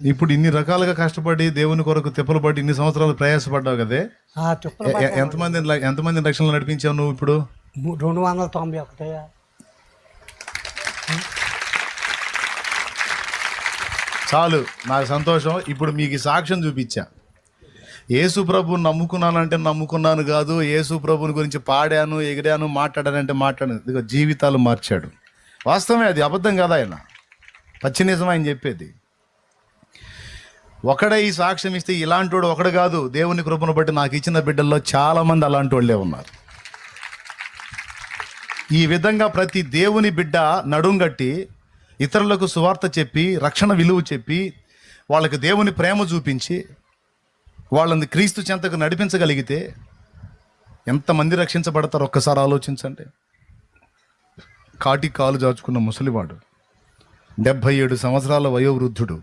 ఇప్పుడు ఇన్ని రకాలుగా కష్టపడి దేవుని కొరకు తిప్పలు పడి ఇన్ని సంవత్సరాలు ప్రయాసపడ్డావు కదే. ఎంతమంది రక్షణలు నడిపించావు నువ్వు ఇప్పుడు? 291. చాలు, నాకు సంతోషం. ఇప్పుడు మీకు ఈ సాక్ష్యం చూపించా. యేసు ప్రభుని నమ్ముకున్నానంటే నమ్ముకున్నాను కాదు, యేసు ప్రభుని గురించి పాడాను, ఎగిరాను, మాట్లాడానంటే మాట్లాడాను. ఇదిగో జీవితాలు మార్చాడు. వాస్తవమే, అది అబద్ధం కాదు, ఆయన పచ్చి నిజం ఆయన చెప్పేది. ఒకడే ఈ సాక్ష్యం ఇస్తే ఇలాంటి వాడు ఒకడు కాదు. దేవుని కృపను బట్టి నాకు ఇచ్చిన బిడ్డల్లో చాలామంది అలాంటి వాళ్ళే ఉన్నారు. ఈ విధంగా ప్రతి దేవుని బిడ్డ నడుంగట్టి ఇతరులకు సువార్త చెప్పి, రక్షణ విలువ చెప్పి, వాళ్ళకి దేవుని ప్రేమ చూపించి వాళ్ళని క్రీస్తు చెంతకు నడిపించగలిగితే ఎంతమంది రక్షించబడతారు ఒక్కసారి ఆలోచించండి. కాటి కాలు జాచుకున్న ముసలివాడు, 77 సంవత్సరాల వయోవృద్ధుడు,